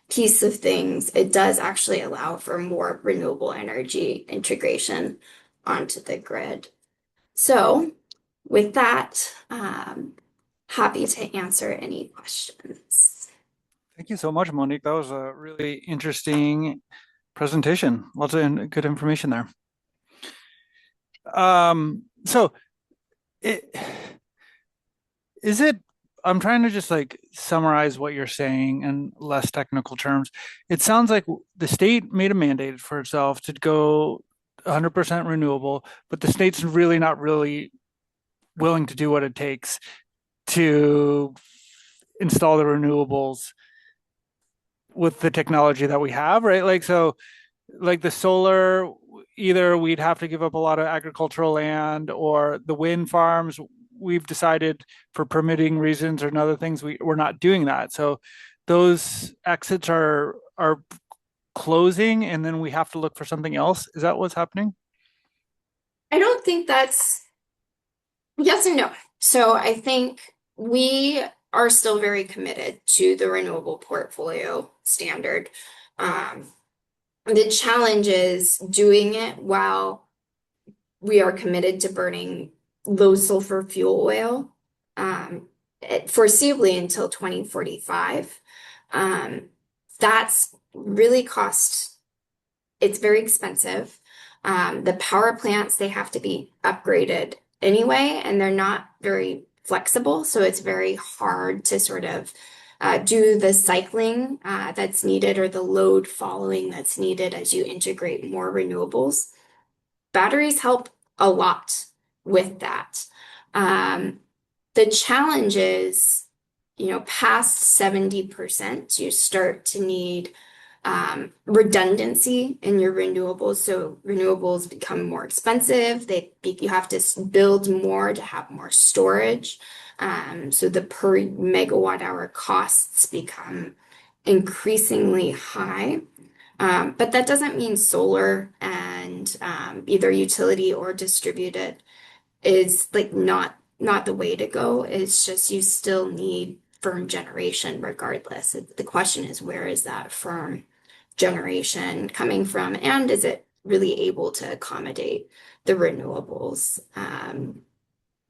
piece of things, it does actually allow for more renewable energy integration onto the grid. So with that, happy to answer any questions. Thank you so much, Monique. That was a really interesting presentation. Lots of good information there. So I'm trying to just summarize what you're saying in less technical terms. It sounds like the state made a mandate for itself to go 100% renewable, but the state's really not really willing to do what it takes to install the renewables with the technology that we have, right? So the solar, either we'd have to give up a lot of agricultural land, or the wind farms, we've decided for permitting reasons or other things, we're not doing that. So those exits are closing, and then we have to look for something else. Is that what's happening? I don't think that's yes and no. So I think we are still very committed to the renewable portfolio standard. The challenge is doing it while we are committed to burning low sulfur fuel oil foreseeably until 2045. That's really it's very expensive. The power plants, they have to be upgraded anyway, and they're not very flexible. So it's very hard to sort of do the cycling that's needed, or the load following that's needed as you integrate more renewables. Batteries help a lot with that. The challenge is, past 70%, you start to need redundancy in your renewables. So renewables become more expensive. You have to build more to have more storage. So the per megawatt hour costs become increasingly high. But that doesn't mean solar and either utility or distributed is not the way to go. It's just you still need firm generation regardless. The question is, where is that firm generation coming from, and is it really able to accommodate the renewables?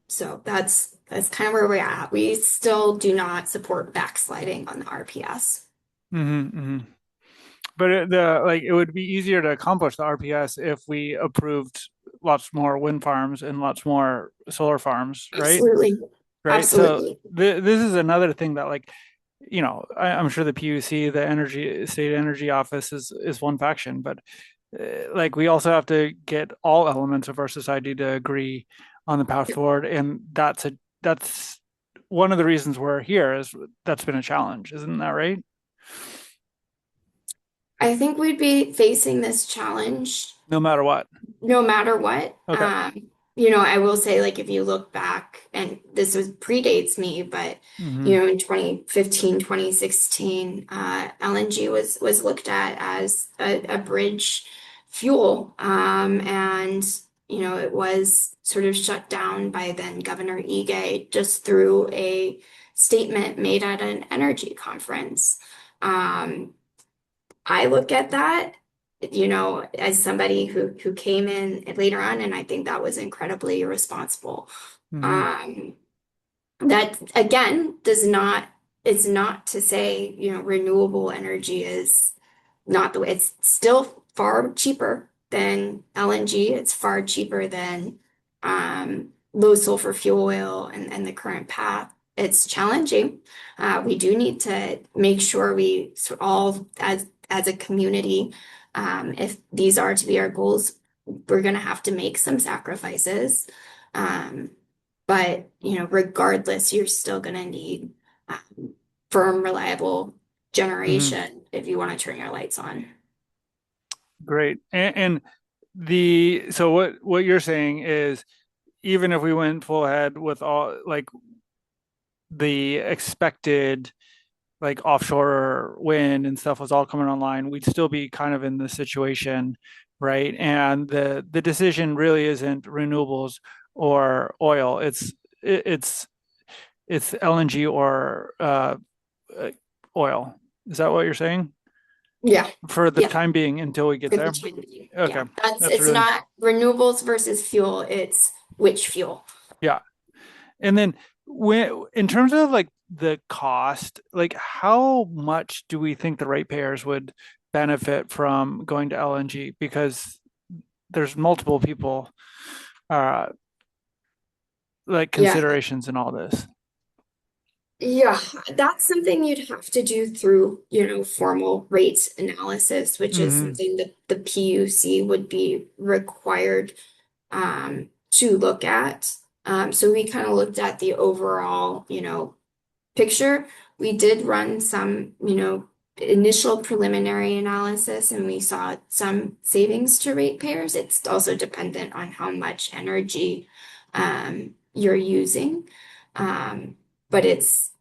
So that's kind of where we're at. We still do not support backsliding on the RPS. But it would be easier to accomplish the RPS if we approved lots more wind farms and lots more solar farms, right? Absolutely. Right. Absolutely. So this is another thing that I'm sure the PUC, the State Energy Office is one faction, but we also have to get all elements of our society to agree on the path forward. And that's one of the reasons we're here, is that's been a challenge. Isn't that right? I think we'd be facing this challenge no matter what? no matter what. Okay. I will say, like, if you look back, and this was predates me, but Hmm. in 2015, 2016, LNG was looked at as a bridge fuel. And it was sort of shut down by then Governor Ige just through a statement made at an energy conference. Um, I look at that, as somebody who came in later on, and I think that was incredibly irresponsible. Hmm. Um, that again it's not to say, renewable energy is not the way. It's still far cheaper than LNG. It's far cheaper than low sulfur fuel oil and the current path. It's challenging. We do need to make sure we all, as a community, if these are to be our goals, we're going to have to make some sacrifices. Um, but regardless, you're still going to need firm, reliable Hmm. generation if you want to turn your lights on. Great. And so what you're saying is, even if we went full ahead with all like the expected like offshore wind and stuff was all coming online, we'd still be kind of in this situation, right? And the decision really isn't renewables or oil. It's LNG or oil. Is that what you're saying? Yeah, For the yeah, time being until we get for the there? time being. Okay. Yeah, That's it's really, not renewables versus fuel, it's which fuel. yeah. And then when in terms of like the cost, like how much do we think the ratepayers would benefit from going to LNG? Because there's multiple people uh like Yeah, considerations in all this. yeah, that's something you'd have to do through, formal rate analysis, which is Hmm. something that the PUC would be required to look at. So we kind of looked at the overall, picture. We did run some, initial preliminary analysis, and we saw some savings to ratepayers. It's also dependent on how much energy you're using. But it's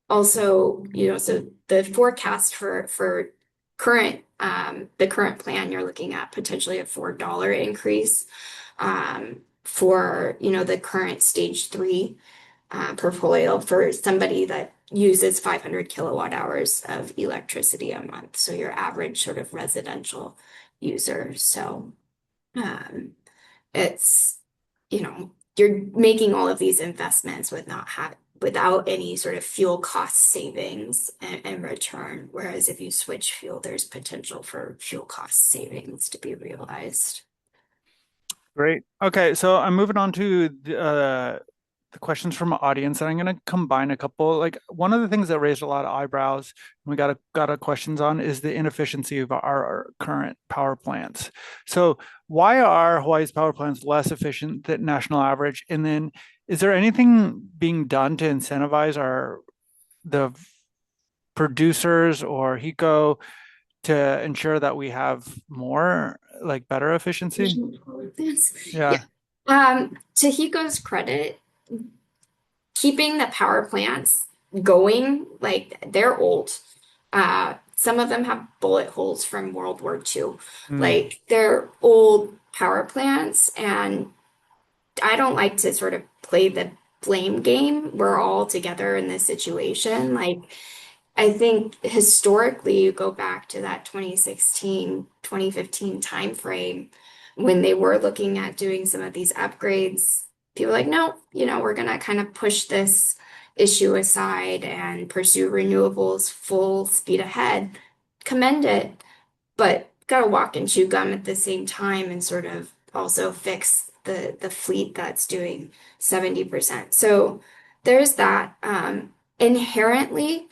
also, so the forecast for current the current plan, you're looking at potentially a $4 increase for the current stage 3 portfolio for somebody that uses 500 kilowatt hours of electricity a month. So your average sort of residential user. So um, it's, you're making all of these investments without any sort of fuel cost savings and return. Whereas if you switch fuel, there's potential for fuel cost savings to be realized. Great. Okay, so I'm moving on to the questions from our audience, and I'm going to combine a couple. Like one of the things that raised a lot of eyebrows, and we got a questions on, is the inefficiency of our current power plants. So why are Hawaii's power plants less efficient than national average? And then is there anything being done to incentivize the producers or HECO to ensure that we have more, like better efficiency? Yeah. Yeah. To Hiko's credit, keeping the power plants going, like they're old. Some of them have bullet holes from World War II. Mm. Like they're old power plants, and I don't like to sort of play the blame game. We're all together in this situation. Like I think historically, you go back to that 2016, 2015 timeframe when they were looking at doing some of these upgrades. People were like, no, we're going to kind of push this issue aside and pursue renewables full speed ahead. Commend it, but got to walk and chew gum at the same time and sort of also fix the fleet that's doing 70%. So there's that. Inherently,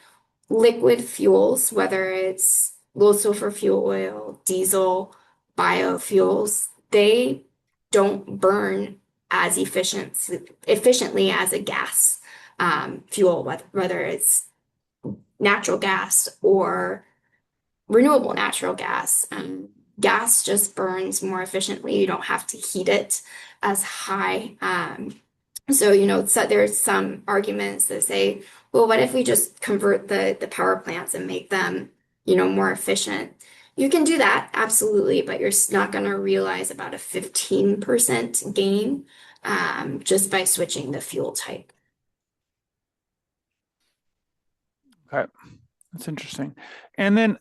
liquid fuels, whether it's low sulfur fuel oil, diesel, biofuels, they don't burn as efficiently as a gas fuel, whether it's natural gas or renewable natural gas. Gas just burns more efficiently. You don't have to heat it as high. So, there's some arguments that say, well, what if we just convert the power plants and make them, more efficient? You can do that, absolutely, but you're not going to realize about a 15% gain just by switching the fuel type. Okay, that's interesting. And then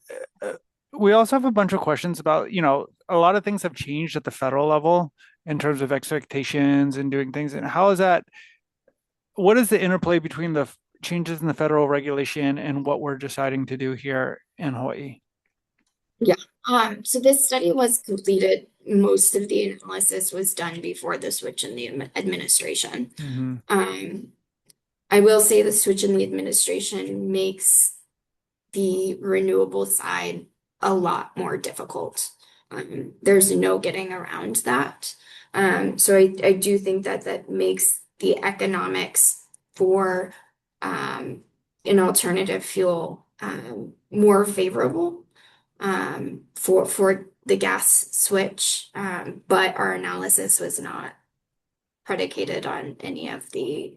we also have a bunch of questions about, a lot of things have changed at the federal level in terms of expectations and doing things. And what is the interplay between the changes in the federal regulation and what we're deciding to do here in Hawaii? Yeah. So this study was completed. Most of the analysis was done before the switch in the administration. I will say the switch in the administration makes the renewable side a lot more difficult. There's no getting around that. So I do think that makes the economics for an alternative fuel more favorable for the gas switch. But our analysis was not predicated on any of the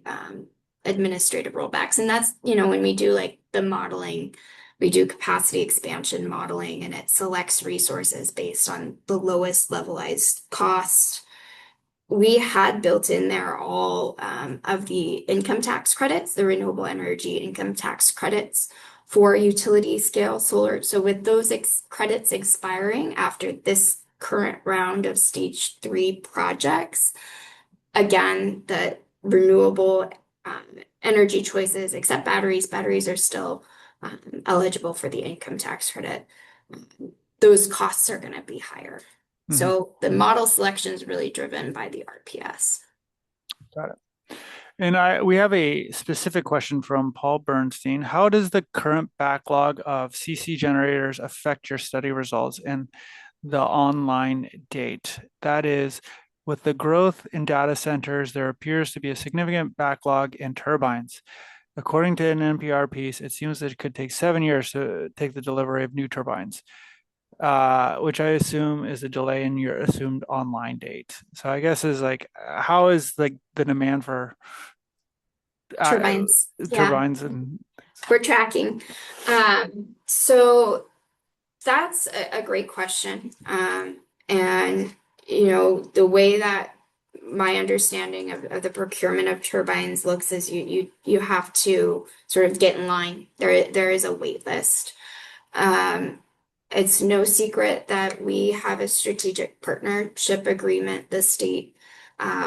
administrative rollbacks. And that's, when we do like the modeling, we do capacity expansion modeling, and it selects resources based on the lowest levelized cost. We had built in there all of the income tax credits, the renewable energy income tax credits for utility scale solar. So with those credits expiring after this current round of stage 3 projects, again, the renewable energy choices, except batteries are still eligible for the income tax credit. Those costs are going to be higher. So the model selection is really driven by the RPS. Got it. And we have a specific question from Paul Bernstein. How does the current backlog of CC generators affect your study results and the online date? That is, with the growth in data centers, there appears to be a significant backlog in turbines. According to an NPR piece, it seems that it could take 7 years to take the delivery of new turbines, which I assume is a delay in your assumed online date. So I guess is like, how is like the demand for Turbines. turbines and we're tracking. So that's a great question. And the way that my understanding of the procurement of turbines looks is you have to sort of get in line. There is a wait list. It's no secret that we have a strategic partnership agreement, the state,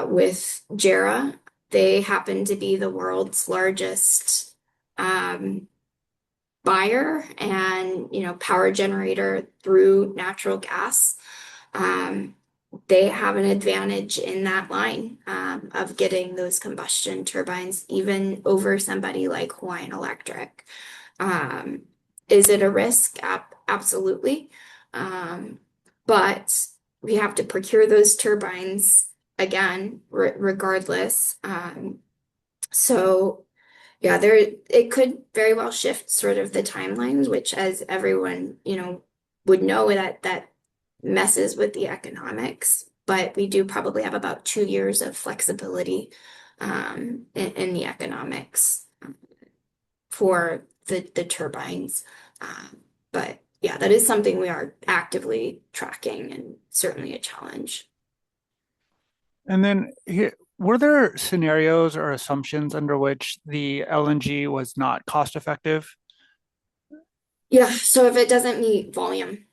with JERA. They happen to be the world's largest buyer and power generator through natural gas. They have an advantage in that line of getting those combustion turbines, even over somebody like Hawaiian Electric. Is it a risk? Absolutely. But we have to procure those turbines again, regardless. So yeah, it could very well shift sort of the timelines, which as everyone, would know that messes with the economics, but we do probably have about 2 years of flexibility in the economics for the turbines. But yeah, that is something we are actively tracking and certainly a challenge. And then were there scenarios or assumptions under which the LNG was not cost effective? Yeah, so if it doesn't meet volume,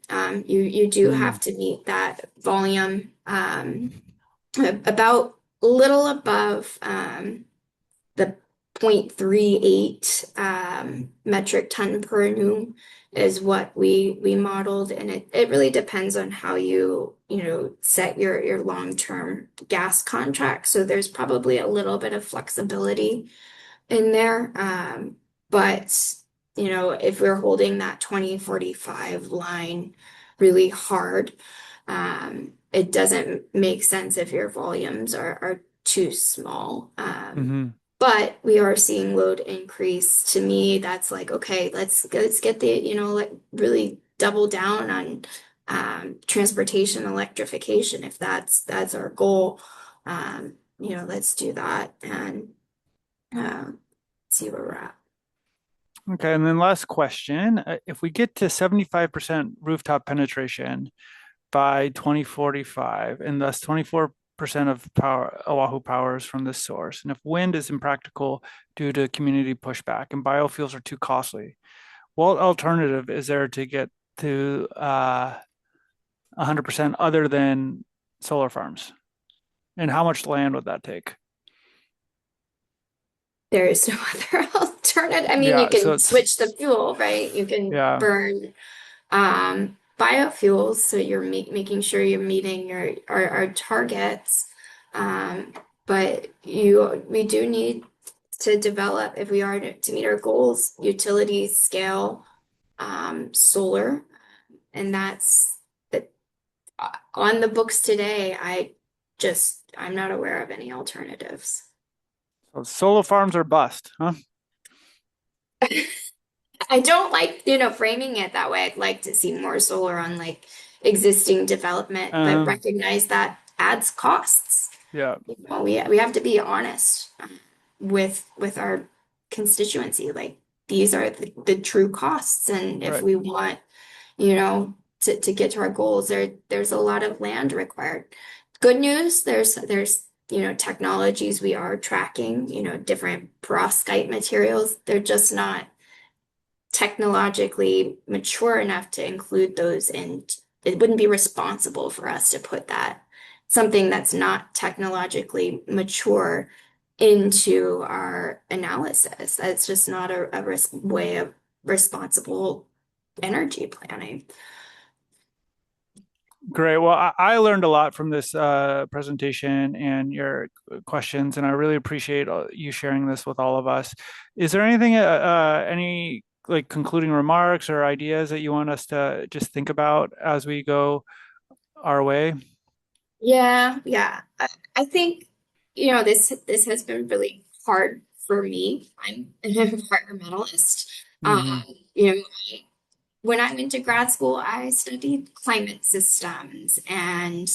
you do have to meet that volume about a little above the 0.38 metric ton per annum is what we modeled, and it really depends on how you set your long-term gas contract. So there's probably a little bit of flexibility in there, but if we're holding that 2045 line really hard, it doesn't make sense if your volumes are too small. But we are seeing load increase. To me, that's like, okay, let's get the, really double down on transportation electrification. If that's our goal, let's do that and see where we're at. Okay, and then last question. If we get to 75% rooftop penetration by 2045, and thus 24% of power, Oahu power is from this source, and if wind is impractical due to community pushback and biofuels are too costly, what alternative is there to get to 100% other than solar farms? And how much land would that take? There is no other alternative. I mean, Yeah, you can so it's switch the fuel, right? You can yeah, burn biofuels, so you're making sure you're meeting our targets. But we do need to develop, if we are to meet our goals, utility scale solar, and that's on the books today. I'm not aware of any alternatives. so solar farms are bust, huh? I don't like, framing it that way. I'd like to see more solar on like existing development, but recognize that adds costs. Yeah. We have to be honest with our constituency. Like these are the true costs, and if Right. we want, to get to our goals, there's a lot of land required. Good news, there's technologies we are tracking, different perovskite materials. They're just not technologically mature enough to include those, and it wouldn't be responsible for us to put something that's not technologically mature into our analysis. That's just not a way of responsible energy planning. Great. Well, I learned a lot from this presentation and your questions, and I really appreciate you sharing this with all of us. Is there anything, any like concluding remarks or ideas that you want us to just think about as we go our way? Yeah. I think, this has been really hard for me. I'm an environmentalist. Mhm. When I went to grad school, I studied climate systems and,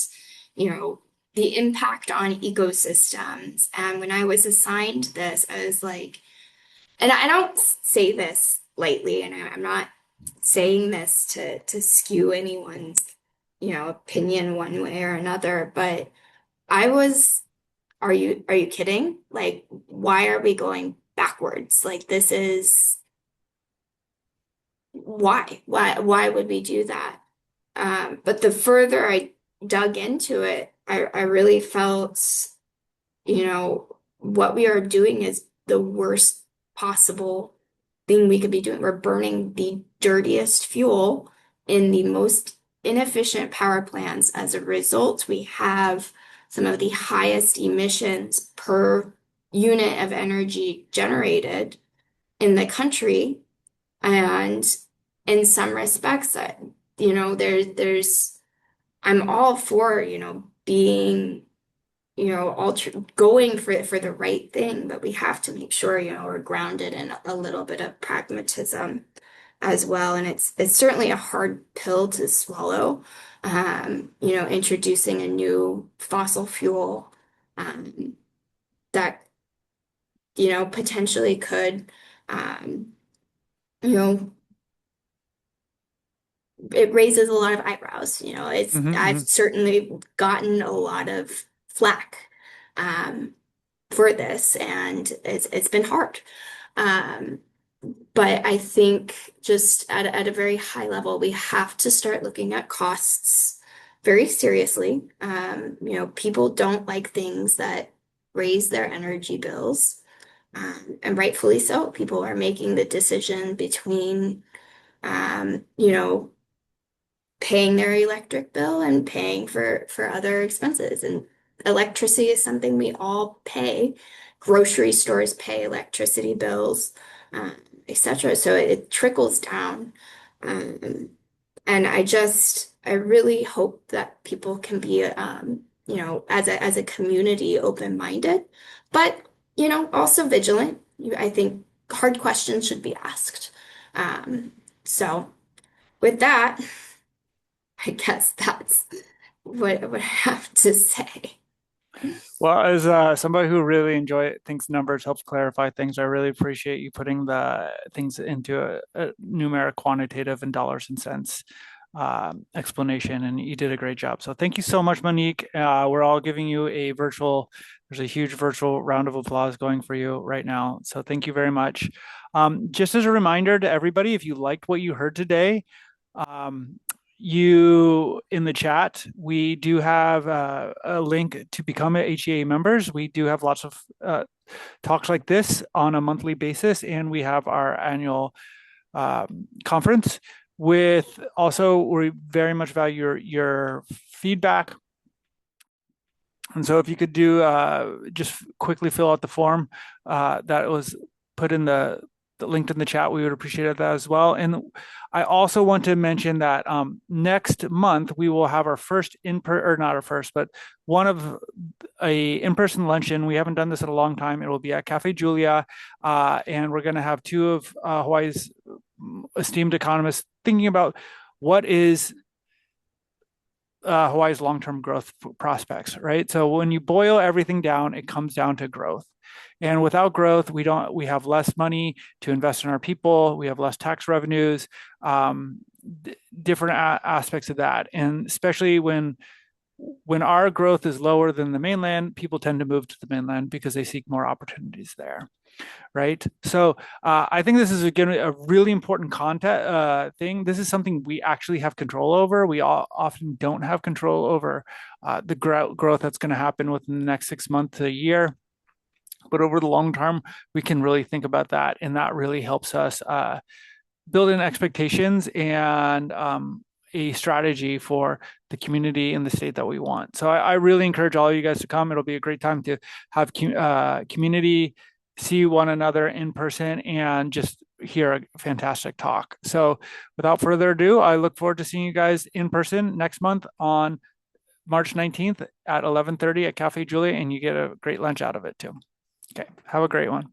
the impact on ecosystems. And when I was assigned this, I was like, and I don't say this lightly, and I'm not saying this to skew anyone's, opinion one way or another, but I was, are you kidding? Like, why are we going backwards? Like, this is why would we do that? But the further I dug into it, I really felt, what we are doing is the worst possible thing we could be doing. We're burning the dirtiest fuel in the most inefficient power plants. As a result, we have some of the highest emissions per unit of energy generated in the country. And in some respects, I'm all for, being, going for the right thing, but we have to make sure, we're grounded in a little bit of pragmatism as well. And it's certainly a hard pill to swallow, introducing a new fossil fuel that, potentially could, you know, it raises a lot of eyebrows. I've certainly gotten a lot of flack for this, and it's been hard. But I think just at a very high level, we have to start looking at costs very seriously. People don't like things that raise their energy bills, and rightfully so. People are making the decision between, paying their electric bill and paying for other expenses. And electricity is something we all pay. Grocery stores pay electricity bills, etc. So it trickles down. And I really hope that people can be, as a community, open-minded, but, also vigilant. I think hard questions should be asked. So with that, I guess that's what I have to say. Well, as somebody who really thinks numbers helps clarify things, I really appreciate you putting the things into a numeric, quantitative, and dollars and cents explanation, and you did a great job. So thank you so much, Monique. We're all giving you there's a huge virtual round of applause going for you right now. So thank you very much. Just as a reminder to everybody, if you liked what you heard today, you in the chat, we do have a link to become a HEA members. We do have lots of talks like this on a monthly basis, and we have our annual conference. We very much value your feedback. And so if you could do just quickly fill out the form that was put in the linked in the chat, we would appreciate that as well. And I also want to mention that next month we will have our first one of a in-person luncheon. We haven't done this in a long time. It will be at Cafe Julia, and we're going to have two of Hawaii's esteemed economists thinking about what is Hawaii's long-term growth prospects, right? So when you boil everything down, it comes down to growth. And without growth, we have less money to invest in our people. We have less tax revenues, different aspects of that. And especially when our growth is lower than the mainland, people tend to move to the mainland because they seek more opportunities there, right? So I think this is again a really important thing. This is something we actually have control over. We often don't have control over the growth that's going to happen within the next 6 months to a year. But over the long term, we can really think about that. And that really helps us build in expectations and a strategy for the community and the state that we want. So I really encourage all of you guys to come. It'll be a great time to have community, see one another in person, and just hear a fantastic talk. So without further ado, I look forward to seeing you guys in person next month on March 19th at 11:30 at Cafe Julia, and you get a great lunch out of it too. Okay, have a great one.